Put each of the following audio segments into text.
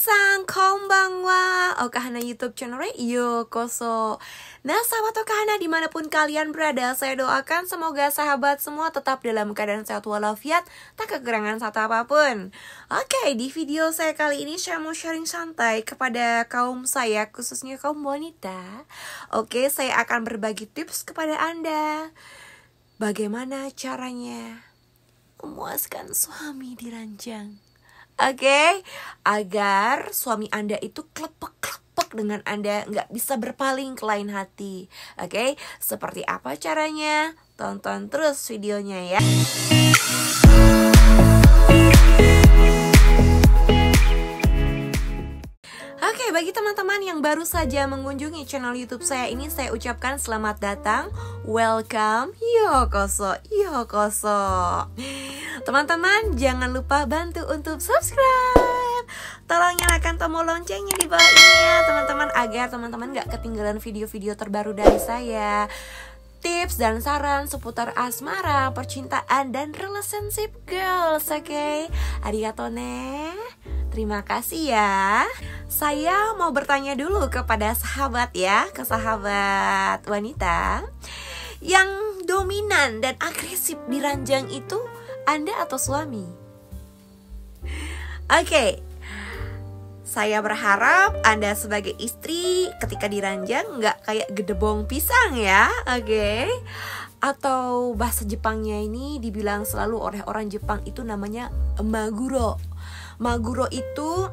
Minasan, konbanwa. Okahana YouTube channel Yokoso. Nah, sahabat Okahana dimanapun kalian berada, saya doakan semoga sahabat semua tetap dalam keadaan sehat walafiat, tak kekurangan satu apapun. Oke, di video saya kali ini saya mau sharing santai kepada kaum saya, khususnya kaum wanita. Oke, saya akan berbagi tips kepada Anda. Bagaimana caranya memuaskan suami di ranjang? Oke, agar suami Anda itu klepek-klepek dengan Anda, nggak bisa berpaling ke lain hati. Oke, seperti apa caranya? Tonton terus videonya ya. Oke, bagi teman-teman yang baru saja mengunjungi channel YouTube saya ini, saya ucapkan selamat datang, welcome, yokoso, yokoso. Teman-teman, jangan lupa bantu untuk subscribe. Tolong nyalakan tombol loncengnya di bawah ini ya, teman-teman, agar teman-teman gak ketinggalan video-video terbaru dari saya. Tips dan saran seputar asmara, percintaan, dan relationship goals, oke? Arigato ne. Terima kasih ya. Saya mau bertanya dulu kepada sahabat ya, ke sahabat wanita. Yang dominan dan agresif di ranjang itu Anda atau suami? Oke, saya berharap Anda sebagai istri ketika di ranjang nggak kayak gedebong pisang ya, oke? Atau bahasa Jepangnya ini dibilang selalu oleh orang Jepang itu namanya maguro. Maguro itu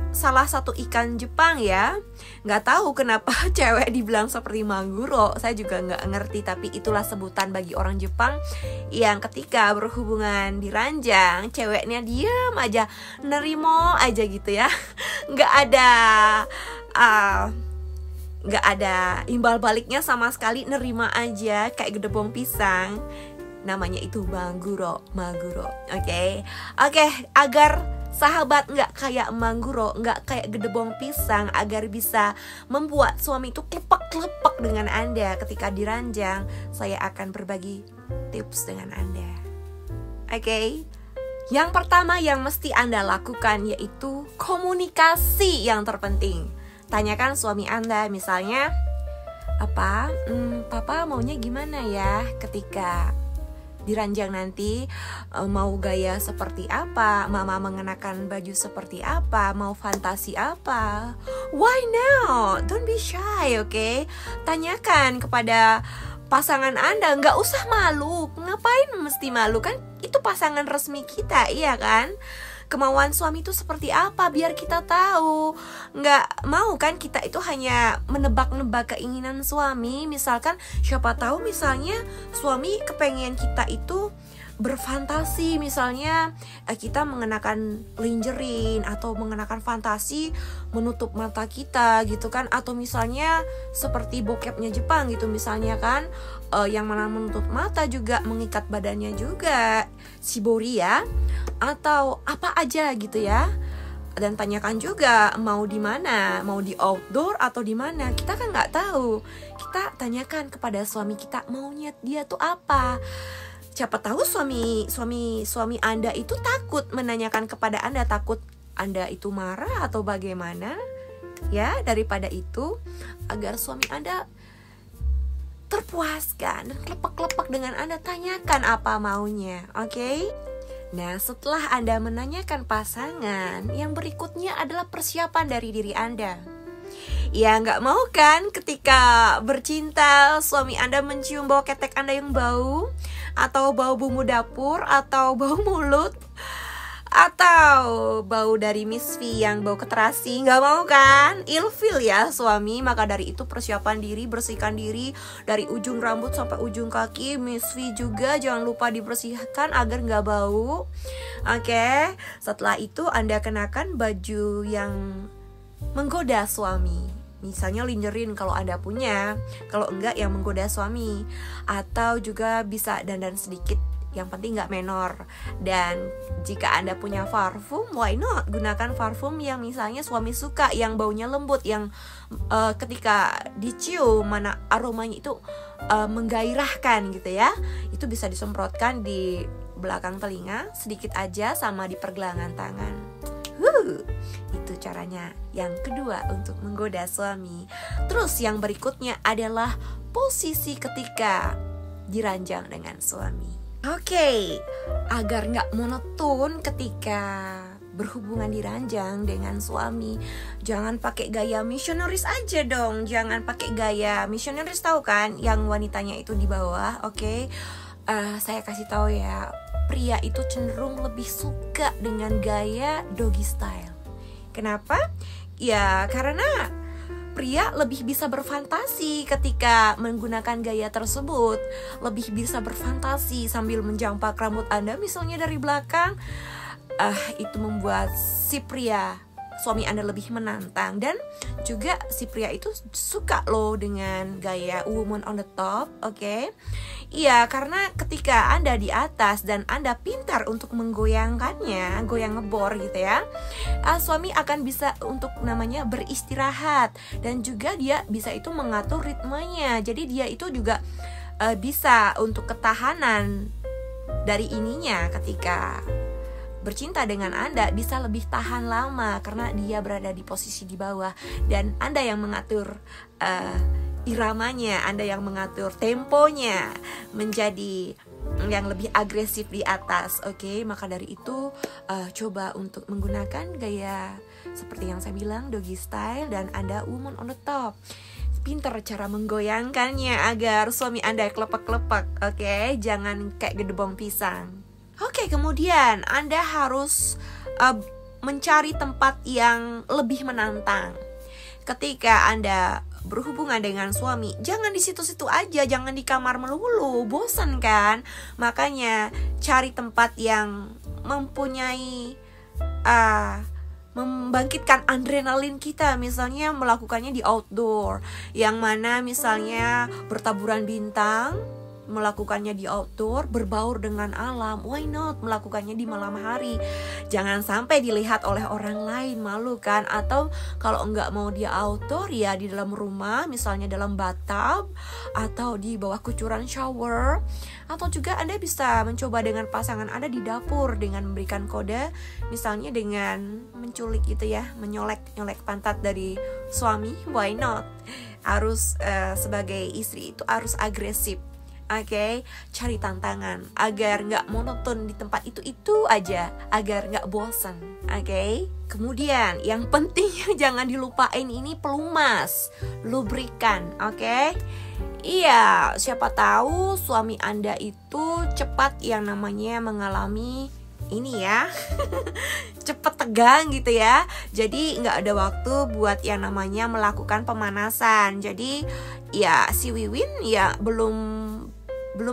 salah satu ikan Jepang ya. Nggak tahu kenapa cewek dibilang seperti maguro, saya juga nggak ngerti, tapi itulah sebutan bagi orang Jepang yang ketika berhubungan di ranjang, ceweknya diam aja, nerimo aja gitu ya. Nggak ada imbal baliknya sama sekali, nerima aja kayak gedebong pisang. Namanya itu maguro. Oke, agar sahabat nggak kayak mangguro, nggak kayak gedebong pisang, agar bisa membuat suami itu klepek-klepek dengan Anda ketika diranjang, saya akan berbagi tips dengan Anda. Oke, yang pertama yang mesti Anda lakukan yaitu komunikasi yang terpenting. Tanyakan suami Anda, misalnya, Papa maunya gimana ya ketika diranjang nanti, mau gaya seperti apa, mama mengenakan baju seperti apa, mau fantasi apa. Why not? Don't be shy, oke? Tanyakan kepada pasangan Anda, nggak usah malu. Ngapain mesti malu, kan itu pasangan resmi kita, iya kan? Kemauan suami itu seperti apa biar kita tahu. Nggak mau kan kita itu hanya menebak-nebak keinginan suami. Misalkan siapa tahu misalnya suami kepengen kita itu berfantasi, misalnya kita mengenakan lingerie atau mengenakan fantasi menutup mata kita gitu kan, atau misalnya seperti bokepnya Jepang gitu misalnya kan, yang mana menutup mata juga mengikat badannya juga, shibori ya, atau apa aja gitu ya. Dan tanyakan juga mau di mana, mau di outdoor atau di mana, kita kan nggak tahu. Kita tanyakan kepada suami kita maunya dia tuh apa. Siapa tahu suami Anda itu takut menanyakan kepada Anda, takut Anda itu marah atau bagaimana. Ya, daripada itu, agar suami Anda terpuaskan dan klepek-klepek dengan Anda, tanyakan apa maunya, oke? Nah, setelah Anda menanyakan pasangan, yang berikutnya adalah persiapan dari diri Anda. Ya, nggak mau kan ketika bercinta suami Anda mencium bau ketek Anda yang bau, atau bau bumbu dapur, atau bau mulut, atau bau dari misfi yang bau keterasi. Nggak mau kan? Ilfil ya suami. Maka dari itu persiapan diri, bersihkan diri dari ujung rambut sampai ujung kaki. Misfi juga jangan lupa dibersihkan agar nggak bau. Oke, setelah itu Anda kenakan baju yang menggoda suami, misalnya lingerie kalau Anda punya, kalau enggak yang menggoda suami. Atau juga bisa dandan sedikit, yang penting nggak menor. Dan jika Anda punya parfum, why not gunakan parfum yang misalnya suami suka, yang baunya lembut, yang ketika dicium mana aromanya itu menggairahkan gitu ya. Itu bisa disemprotkan di belakang telinga sedikit aja, sama di pergelangan tangan. Itu caranya yang kedua untuk menggoda suami. Terus yang berikutnya adalah posisi ketika diranjang dengan suami. Oke, agar gak monoton ketika berhubungan diranjang dengan suami, jangan pakai gaya misionaris aja dong. Jangan pakai gaya misionaris, tahu kan, yang wanitanya itu di bawah. Oke, saya kasih tahu ya, pria itu cenderung lebih suka dengan gaya doggy style. Kenapa? Ya karena pria lebih bisa berfantasi ketika menggunakan gaya tersebut. Lebih bisa berfantasi sambil menjampak rambut Anda misalnya dari belakang. Itu membuat si pria, suami Anda, lebih menantang. Dan juga si pria itu suka loh dengan gaya woman on the top. Oke. Iya, karena ketika Anda di atas dan Anda pintar untuk menggoyangkannya, goyang ngebor gitu ya, suami akan bisa untuk namanya beristirahat. Dan juga dia bisa itu mengatur ritmenya. Jadi dia itu juga bisa untuk ketahanan dari ininya ketika bercinta dengan Anda, bisa lebih tahan lama karena dia berada di posisi di bawah dan Anda yang mengatur iramanya, Anda yang mengatur temponya menjadi yang lebih agresif di atas. Oke, maka dari itu coba untuk menggunakan gaya seperti yang saya bilang, doggy style, dan Anda woman on the top. Pintar cara menggoyangkannya agar suami Anda kelepak-kelepak. Oke, jangan kayak gedebong pisang. Oke, kemudian Anda harus mencari tempat yang lebih menantang. Ketika Anda berhubungan dengan suami, jangan di situ-situ aja, jangan di kamar melulu, bosan kan? Makanya cari tempat yang mempunyai membangkitkan adrenalin kita, misalnya melakukannya di outdoor, yang mana misalnya bertaburan bintang, melakukannya di outdoor, berbaur dengan alam. Why not melakukannya di malam hari? Jangan sampai dilihat oleh orang lain, malu kan? Atau kalau enggak mau di outdoor, ya di dalam rumah, misalnya dalam bathtub atau di bawah kucuran shower. Atau juga Anda bisa mencoba dengan pasangan Anda di dapur dengan memberikan kode, misalnya dengan menculik gitu ya, menyolek pantat dari suami. Why not? Harus sebagai istri itu harus agresif. Oke, cari tantangan agar nggak monoton di tempat itu aja, agar nggak bosan. Oke, kemudian yang penting jangan dilupain ini pelumas, lubrikan. Oke, iya, siapa tahu suami Anda itu cepat yang namanya mengalami ini ya, cepet tegang gitu ya. Jadi nggak ada waktu buat yang namanya melakukan pemanasan. Jadi ya si Wiwin ya belum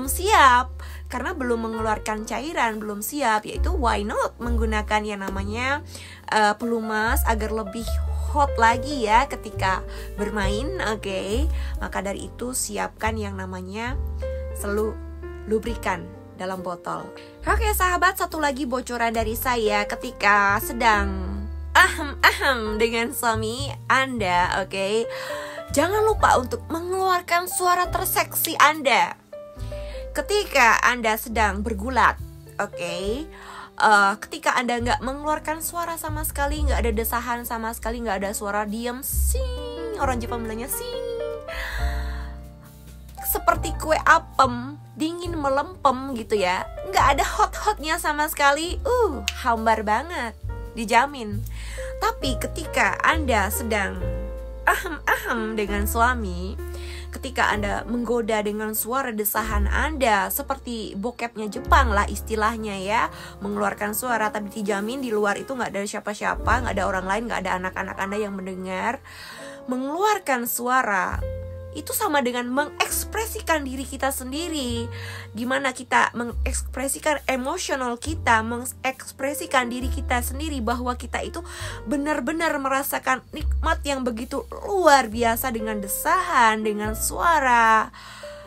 siap karena belum mengeluarkan cairan, belum siap. Yaitu why not menggunakan yang namanya pelumas agar lebih hot lagi ya ketika bermain. Oke, maka dari itu siapkan yang namanya lubrikan dalam botol. Oke sahabat, satu lagi bocoran dari saya ketika sedang ahem dengan suami Anda. Oke, jangan lupa untuk mengeluarkan suara terseksi Anda ketika Anda sedang bergulat. Oke, ketika Anda nggak mengeluarkan suara sama sekali, nggak ada desahan sama sekali, nggak ada suara diam, sing, orang Jepang bilangnya sing, seperti kue apem dingin melempem gitu ya, nggak ada hot-hotnya sama sekali, hambar banget, dijamin. Tapi ketika Anda sedang ahem dengan suami, ketika Anda menggoda dengan suara desahan Anda seperti bokepnya Jepang lah istilahnya ya, mengeluarkan suara tapi dijamin di luar itu nggak ada siapa-siapa, nggak ada orang lain, nggak ada anak-anak Anda yang mendengar. Mengeluarkan suara itu sama dengan mengekspresikan diri kita sendiri, dimana kita mengekspresikan emosional kita, mengekspresikan diri kita sendiri bahwa kita itu benar-benar merasakan nikmat yang begitu luar biasa dengan desahan, dengan suara.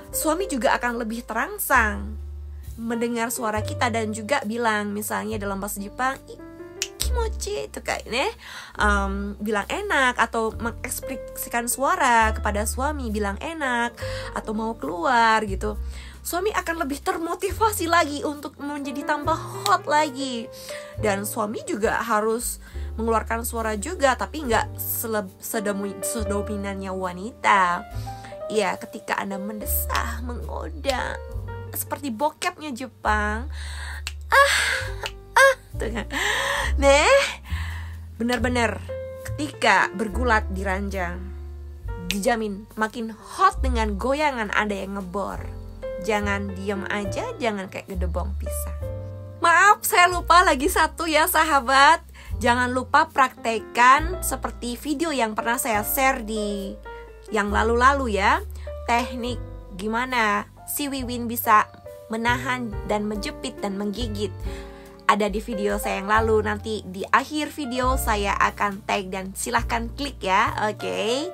Suami juga akan lebih terangsang mendengar suara kita dan juga bilang misalnya dalam bahasa Jepang kimochi itu kayaknya bilang enak, atau mengekspresikan suara kepada suami bilang enak atau mau keluar gitu. Suami akan lebih termotivasi lagi untuk menjadi tambah hot lagi. Dan suami juga harus mengeluarkan suara juga, tapi nggak sedominannya wanita. Ya, ketika Anda mendesah, menggoda, seperti bokepnya Jepang. Tuh kan. Nah, benar-benar ketika bergulat di ranjang, dijamin makin hot dengan goyangan Anda yang ngebor. Jangan diam aja, jangan kayak gedebong pisang. Maaf, saya lupa lagi satu ya sahabat. Jangan lupa praktekkan seperti video yang pernah saya share di yang lalu-lalu ya. Teknik gimana si Wiwin bisa menahan dan menjepit dan menggigit. Ada di video saya yang lalu. Nanti di akhir video saya akan tag dan silahkan klik ya. Oke.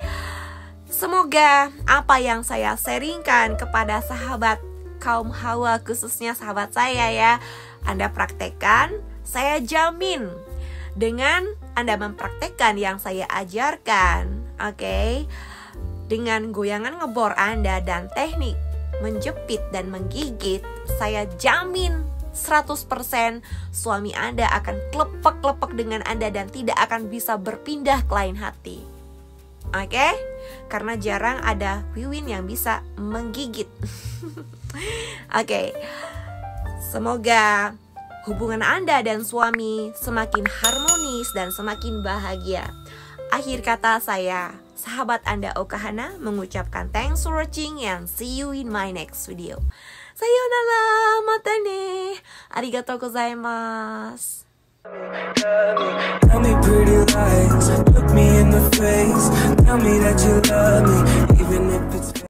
Semoga apa yang saya sharingkan kepada sahabat kaum hawa, khususnya sahabat saya ya, Anda praktekkan. Saya jamin dengan Anda mempraktekkan yang saya ajarkan, oke, dengan goyangan ngebor Anda dan teknik menjepit dan menggigit, saya jamin 100% suami Anda akan klepek-klepek dengan Anda dan tidak akan bisa berpindah ke lain hati. Oke? Karena jarang ada Wiwin yang bisa menggigit. Oke. Semoga hubungan Anda dan suami semakin harmonis dan semakin bahagia. Akhir kata saya, sahabat Anda Okahana, mengucapkan thanks for watching and see you in my next video. Sayonara, mata ne. Arigatou gozaimasu. Tell me pretty lies, look me in the face, tell me that you love me, even if it's